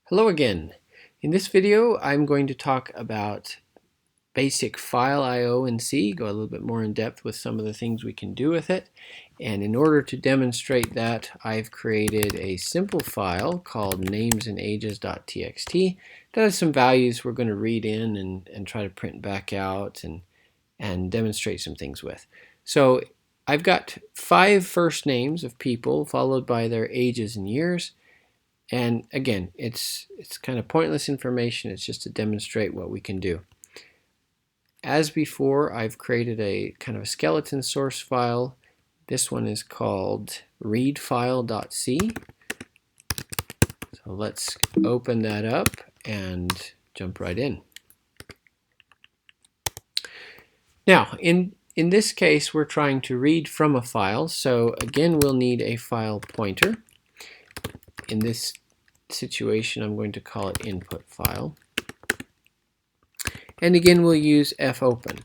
Hello again. In this video I'm going to talk about basic file I/O in C, go a little bit more in depth with some of the things we can do with it. And in order to demonstrate that, I've created a simple file called namesandages.txt that has some values we're going to read in and try to print back out and demonstrate some things with. So I've got 5 first names of people followed by their ages and years. And again, it's kind of pointless information. It's just to demonstrate what we can do. As before, I've created a kind of a skeleton source file. This one is called readfile.c. So let's open that up and jump right in. Now, in this case, we're trying to read from a file. So again, we'll need a file pointer. In this situation, I'm going to call it input file. And again, we'll use fopen.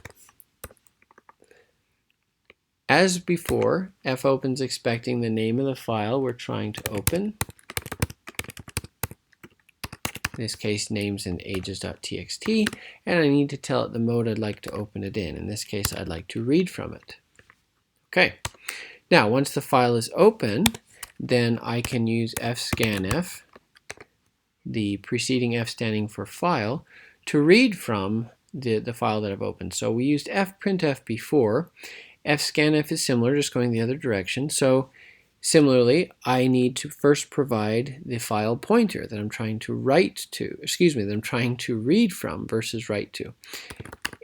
As before, fopen's expecting the name of the file we're trying to open. In this case, namesandages.txt, and I need to tell it the mode I'd like to open it in. In this case, I'd like to read from it. Okay. Now, once the file is open, then I can use fscanf, the preceding F standing for file, to read from the file that I've opened. So we used fprintf before. Fscanf is similar, just going the other direction. So similarly, I need to first provide the file pointer that I'm trying to that I'm trying to read from versus write to.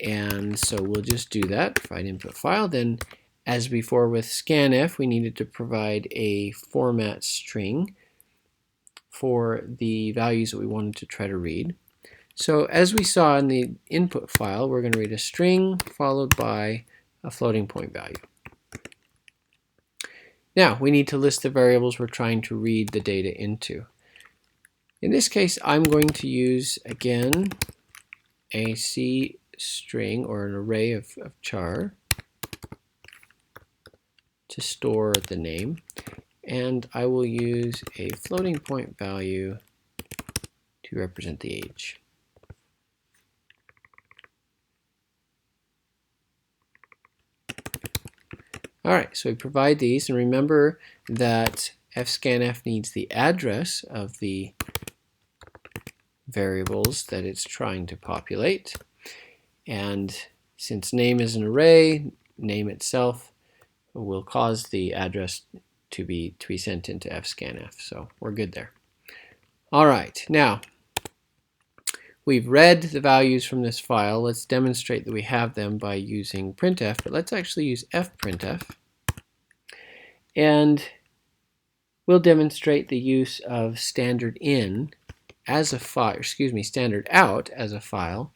And so we'll just do that, provide input file. Then as before with scanf, we needed to provide a format string for the values that we wanted to try to read. So as we saw in the input file, we're going to read a string followed by a floating point value. Now we need to list the variables we're trying to read the data into. In this case, I'm going to use, again, a C string or an array of char to store the name. And I will use a floating point value to represent the age. All right, so we provide these, and remember that fscanf needs the address of the variables that it's trying to populate. And since name is an array, name itself will cause the address to be sent into fscanf. So we're good there. All right, now we've read the values from this file. Let's demonstrate that we have them by using printf, but let's actually use fprintf. And we'll demonstrate the use of stdin as a file, stdout as a file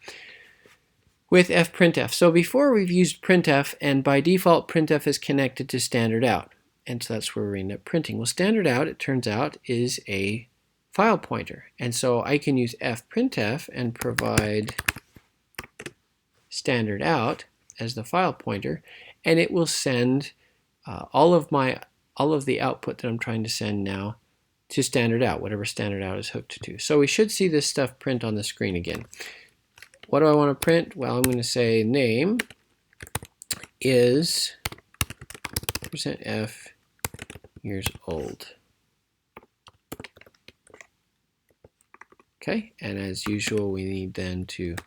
with fprintf. So before we've used printf, and by default printf is connected to stdout. And so that's where we're going to printing. Well, stdout, it turns out, is a file pointer. And so I can use fprintf and provide stdout as the file pointer, and it will send all of the output that I'm trying to send now to stdout, whatever stdout is hooked to. So we should see this stuff print on the screen again. What do I want to print? Well, I'm going to say name is %f years old. Okay, and as usual, we need then to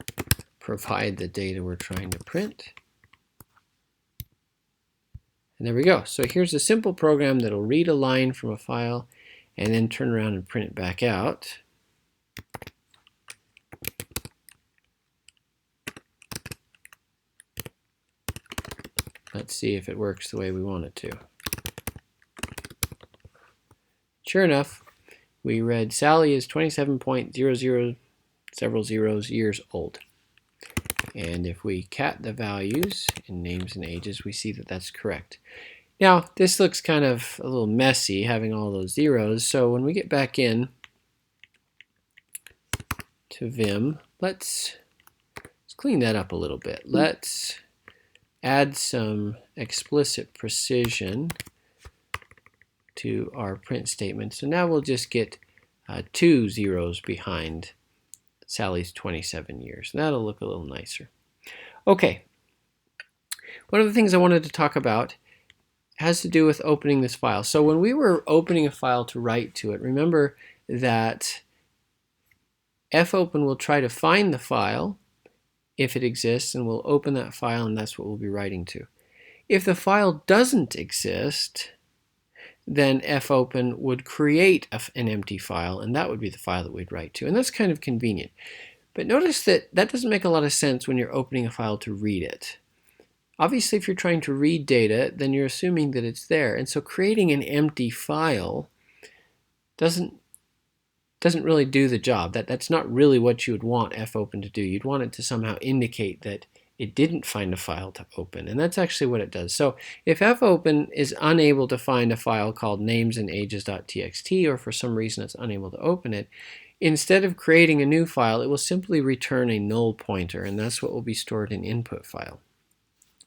provide the data we're trying to print. And there we go. So here's a simple program that'll read a line from a file and then turn around and print it back out. Let's see if it works the way we want it to. Sure enough, we read Sally is 27.00 several zeros years old. And if we cat the values in names and ages, we see that that's correct. Now, this looks kind of a little messy, having all those zeros. So when we get back in to Vim, let's clean that up a little bit. Let's add some explicit precision to our print statement. So now we'll just get 2 zeros behind Sally's 27 years. That'll look a little nicer. Okay, one of the things I wanted to talk about has to do with opening this file. So when we were opening a file to write to it, remember that fopen will try to find the file if it exists, and we'll open that file, and that's what we'll be writing to. If the file doesn't exist, then fopen would create an empty file, and that would be the file that we'd write to. And that's kind of convenient. But notice that that doesn't make a lot of sense when you're opening a file to read it. Obviously, if you're trying to read data, then you're assuming that it's there. And so creating an empty file doesn't really do the job. That's not really what you would want fopen to do. You'd want it to somehow indicate that it didn't find a file to open, and that's actually what it does. So if fopen is unable to find a file called namesandAges.txt, or for some reason it's unable to open it, instead of creating a new file, it will simply return a null pointer, and that's what will be stored in input file.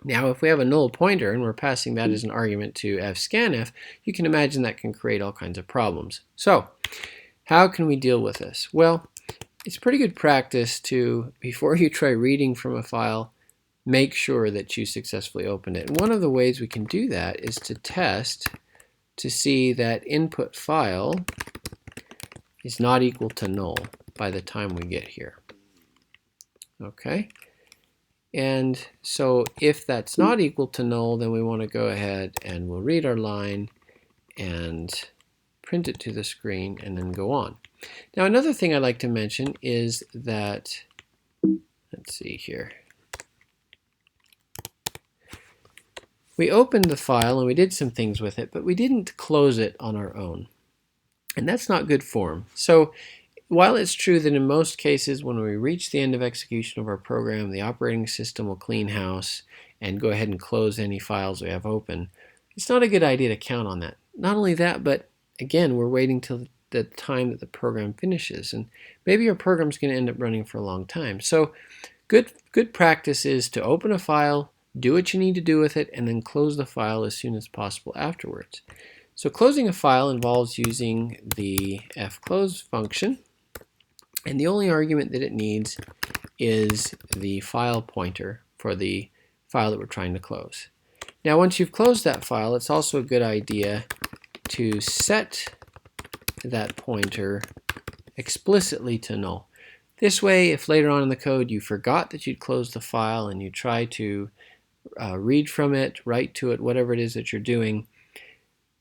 Now, if we have a null pointer and we're passing that as an argument to fscanf, you can imagine that can create all kinds of problems. So how can we deal with this? Well, it's pretty good practice to, before you try reading from a file, make sure that you successfully open it. And one of the ways we can do that is to test to see that input file is not equal to null by the time we get here. Okay? And so if that's not equal to null, then we want to go ahead and we'll read our line and print it to the screen and then go on. Now, another thing I'd like to mention is that, let's see here. We opened the file and we did some things with it, but we didn't close it on our own. And that's not good form. So while it's true that in most cases when we reach the end of execution of our program, the operating system will clean house and go ahead and close any files we have open, it's not a good idea to count on that. Not only that, but again, we're waiting till the time that the program finishes, and maybe your program's going to end up running for a long time. So good practice is to open a file, do what you need to do with it, and then close the file as soon as possible afterwards. So closing a file involves using the fclose function, and the only argument that it needs is the file pointer for the file that we're trying to close. Now, once you've closed that file, it's also a good idea to set that pointer explicitly to null. This way, if later on in the code you forgot that you'd closed the file and you try to read from it, write to it, whatever it is that you're doing,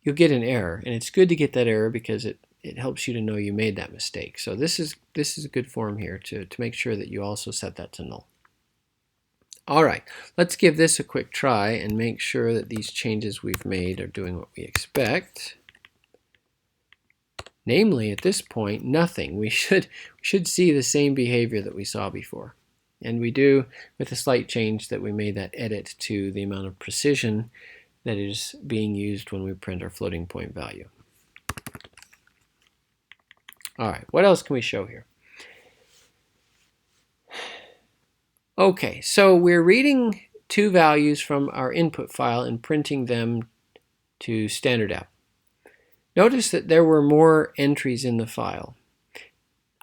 you'll get an error. And it's good to get that error because it helps you to know you made that mistake. So this is a good form here to make sure that you also set that to null. All right, let's give this a quick try and make sure that these changes we've made are doing what we expect. Namely, at this point, nothing. We should see the same behavior that we saw before. And we do with a slight change that we made that edit to the amount of precision that is being used when we print our floating point value. All right, what else can we show here? Okay, so we're reading two values from our input file and printing them to stdout. Notice that there were more entries in the file.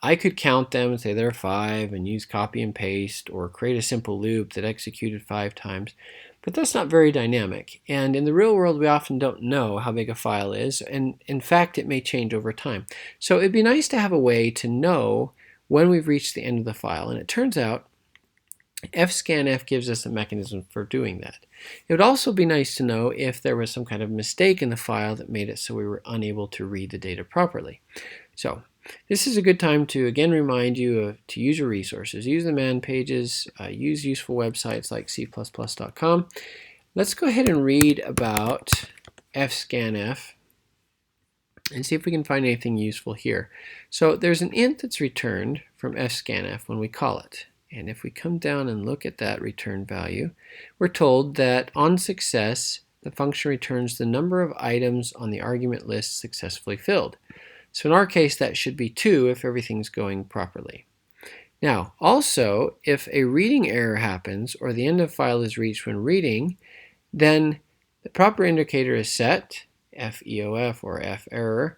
I could count them and say there are 5 and use copy and paste or create a simple loop that executed 5 times, but that's not very dynamic. And in the real world, we often don't know how big a file is, and in fact, it may change over time. So it'd be nice to have a way to know when we've reached the end of the file, and it turns out fscanf gives us a mechanism for doing that. It would also be nice to know if there was some kind of mistake in the file that made it so we were unable to read the data properly. So this is a good time to again remind you to use your resources. Use the man pages, use useful websites like c++.com. Let's go ahead and read about fscanf and see if we can find anything useful here. So there's an int that's returned from fscanf when we call it. And if we come down and look at that return value, we're told that on success, the function returns the number of items on the argument list successfully filled. So in our case, that should be 2 if everything's going properly. Now, also, if a reading error happens or the end of file is reached when reading, then the proper indicator is set, feof or ferror,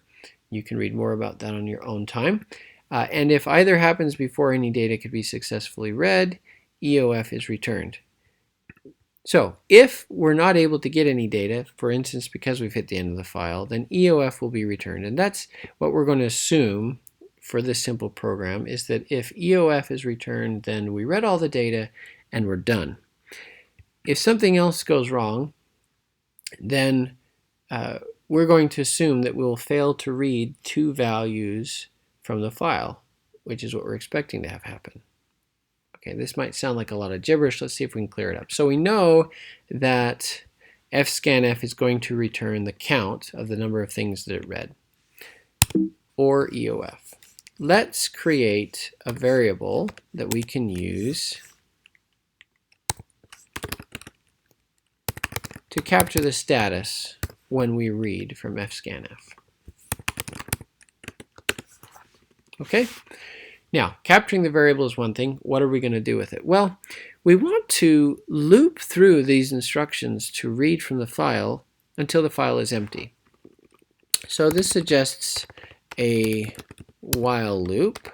You can read more about that on your own time. And if either happens before any data could be successfully read, EOF is returned. So if we're not able to get any data, for instance, because we've hit the end of the file, then EOF will be returned. And that's what we're going to assume for this simple program, is that if EOF is returned, then we read all the data and we're done. If something else goes wrong, then we're going to assume that we'll fail to read 2 values from the file, which is what we're expecting to have happen. Okay, this might sound like a lot of gibberish. Let's see if we can clear it up. So we know that fscanf is going to return the count of the number of things that it read, or EOF. Let's create a variable that we can use to capture the status when we read from fscanf. Okay? Now, capturing the variable is one thing. What are we going to do with it? Well, we want to loop through these instructions to read from the file until the file is empty. So this suggests a while loop.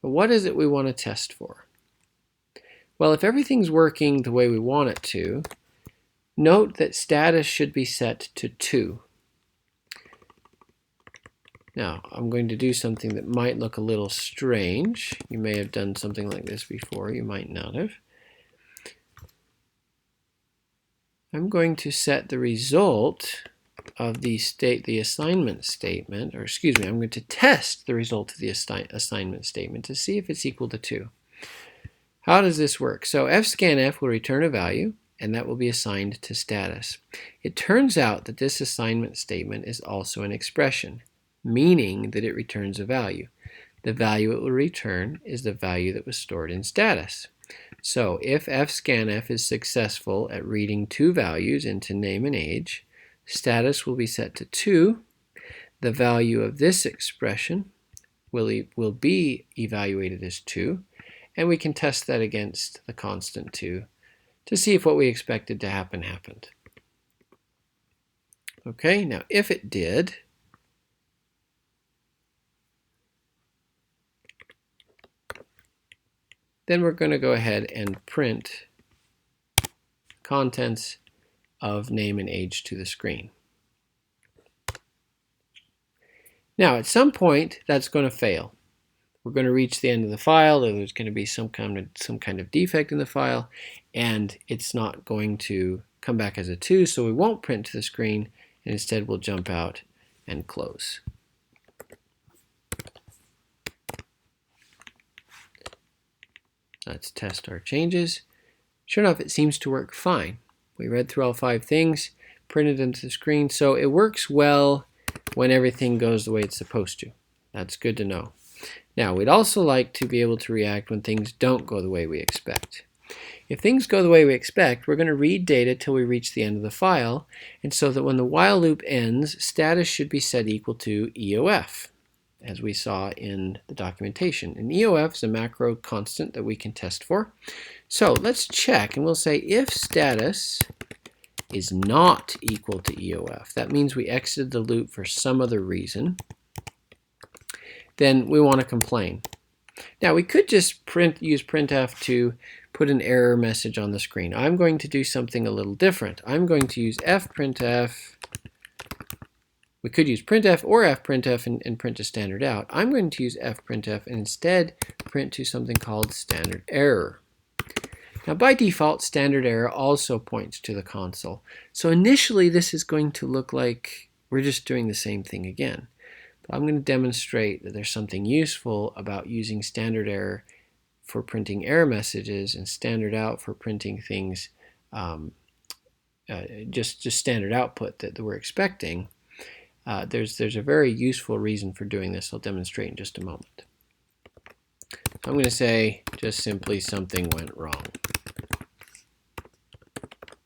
But what is it we want to test for? Well, if everything's working the way we want it to, note that status should be set to 2. Now, I'm going to do something that might look a little strange. You may have done something like this before. You might not have. I'm going to set the result of the assignment statement, or excuse me, I'm going to test the result of the assignment statement to see if it's equal to 2. How does this work? So fscanf will return a value, and that will be assigned to status. It turns out that this assignment statement is also an expression, meaning that it returns a value. The value it will return is the value that was stored in status. So if fscanf is successful at reading 2 values into name and age, status will be set to 2. The value of this expression will be evaluated as 2, and we can test that against the constant 2 to see if what we expected to happen happened. Okay, now if it did, then we're going to go ahead and print contents of name and age to the screen. Now, at some point, that's going to fail. We're going to reach the end of the file, or there's going to be some kind of defect in the file, and it's not going to come back as a 2, so we won't print to the screen, and instead we'll jump out and close. Let's test our changes. Sure enough, it seems to work fine. We read through all 5 things, printed them to the screen, so it works well when everything goes the way it's supposed to. That's good to know. Now, we'd also like to be able to react when things don't go the way we expect. If things go the way we expect, we're going to read data till we reach the end of the file, and so that when the while loop ends, status should be set equal to EOF, as we saw in the documentation. And EOF is a macro constant that we can test for. So let's check, and we'll say if status is not equal to EOF, that means we exited the loop for some other reason, then we want to complain. Now we could just use printf to put an error message on the screen. I'm going to do something a little different. I'm going to use fprintf. We could use printf or fprintf and print to standard out. I'm going to use fprintf and instead print to something called standard error. Now by default, standard error also points to the console. So initially this is going to look like we're just doing the same thing again. But I'm going to demonstrate that there's something useful about using standard error for printing error messages and standard out for printing things, just standard output that we're expecting. There's a very useful reason for doing this. I'll demonstrate in just a moment. I'm going to say just simply something went wrong.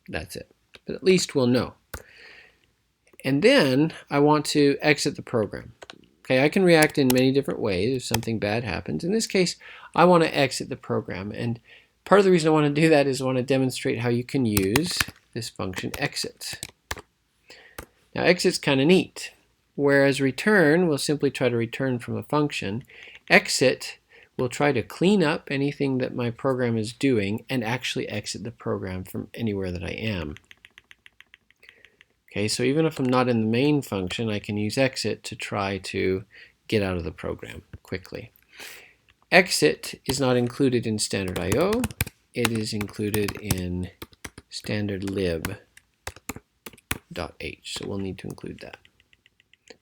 That's it. But at least we'll know. And then I want to exit the program. Okay, I can react in many different ways if something bad happens. In this case, I want to exit the program. And part of the reason I want to do that is I want to demonstrate how you can use this function exit. Now exit's kind of neat. whereas return will simply try to return from a function. Exit will try to clean up anything that my program is doing and actually exit the program from anywhere that I am. Okay, so even if I'm not in the main function, I can use exit to try to get out of the program quickly. Exit is not included in standard I/O. It is included in standard lib.h, so we'll need to include that.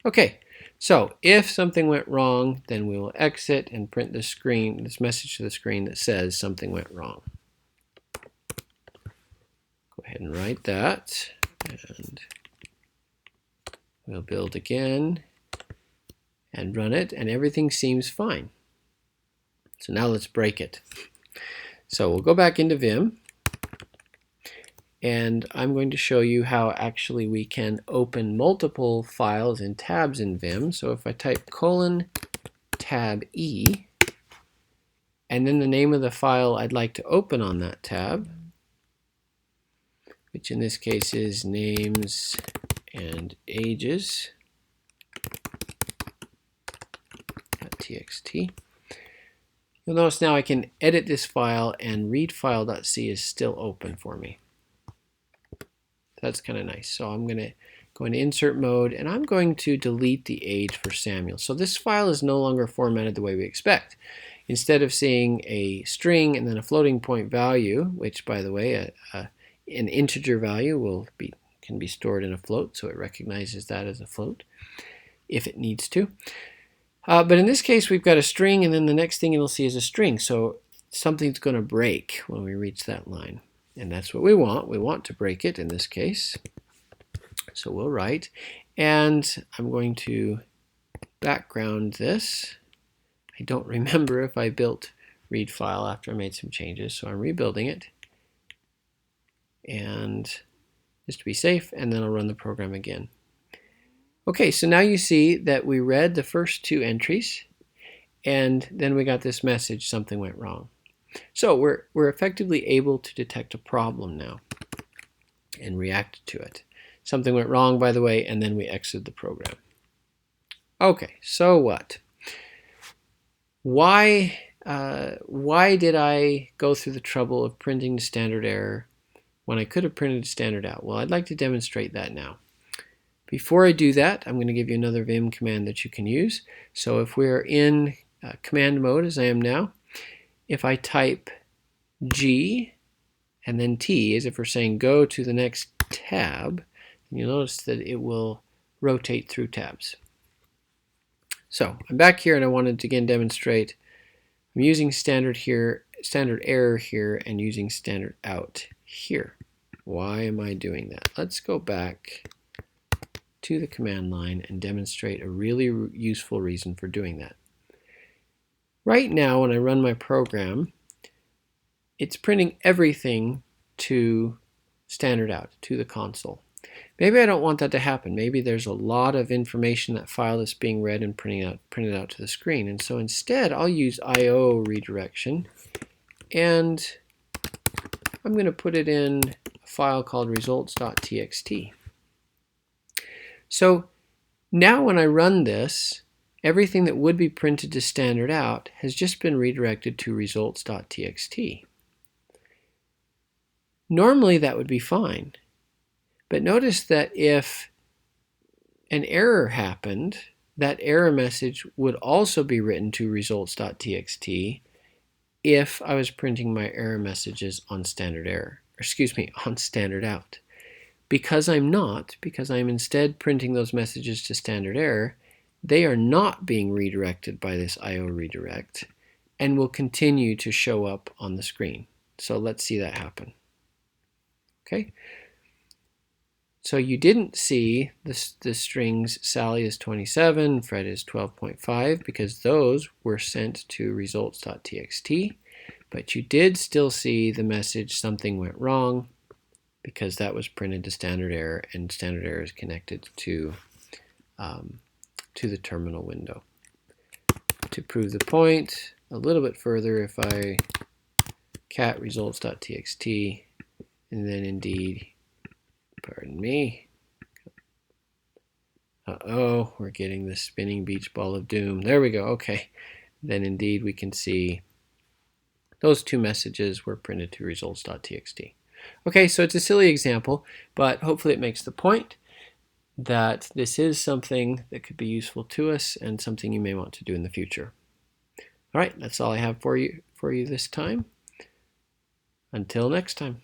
Okay, so if something went wrong, then we will exit and print the screen, this message to the screen that says something went wrong. Go ahead and write that, and we'll build again and run it, and everything seems fine. So now let's break it. So we'll go back into Vim, and I'm going to show you how actually we can open multiple files and tabs in Vim. So if I type :tab E, and then the name of the file I'd like to open on that tab, which in this case is names and ages.txt. You'll notice now I can edit this file, and readfile.c is still open for me. That's kind of nice. So I'm going to go into insert mode, and I'm going to delete the age for Samuel. So this file is no longer formatted the way we expect. Instead of seeing a string and then a floating point value, which by the way, an integer value can be stored in a float, so it recognizes that as a float if it needs to. But in this case, we've got a string, and then the next thing you'll see is a string. So something's going to break when we reach that line. And that's what we want. We want to break it in this case. So we'll write. And I'm going to background this. I don't remember if I built read file after I made some changes, so I'm rebuilding it. And just to be safe, and then I'll run the program again. Okay, so now you see that we read the first two entries, and then we got this message, something went wrong. So we're effectively able to detect a problem now and react to it. Something went wrong, by the way, and then we exit the program. Okay, so what? Why did I go through the trouble of printing the standard error when I could have printed standard out? Well, I'd like to demonstrate that now. Before I do that, I'm going to give you another Vim command that you can use. So if we're in command mode, as I am now, if I type G and then T, as if we're saying go to the next tab, you'll notice that it will rotate through tabs. So I'm back here, and I wanted to again demonstrate I'm using standard error here, and using standard out here. Why am I doing that? Let's go back to the command line and demonstrate a really useful reason for doing that. Right now, when I run my program, it's printing everything to standard out, to the console. Maybe I don't want that to happen. Maybe there's a lot of information, that file that's being read and printed out to the screen. And so instead, I'll use I/O redirection, and I'm going to put it in a file called results.txt. So now when I run this, everything that would be printed to standard out has just been redirected to results.txt. Normally that would be fine, but notice that if an error happened, that error message would also be written to results.txt if I was printing my error messages on standard out. Because I'm not, because I'm instead printing those messages to standard error, they are not being redirected by this I/O redirect and will continue to show up on the screen. So let's see that happen. Okay. So you didn't see the strings Sally is 27, Fred is 12.5, because those were sent to results.txt, but you did still see the message something went wrong, because that was printed to standard error, and standard error is connected to the terminal window. To prove the point a little bit further, if I cat results.txt and then indeed, pardon me, Uh-oh, we're getting the spinning beach ball of doom. There we go. Okay. Then indeed we can see those two messages were printed to results.txt. Okay, so it's a silly example, but hopefully it makes the point that this is something that could be useful to us and something you may want to do in the future. All right, that's all I have for you this time. Until next time.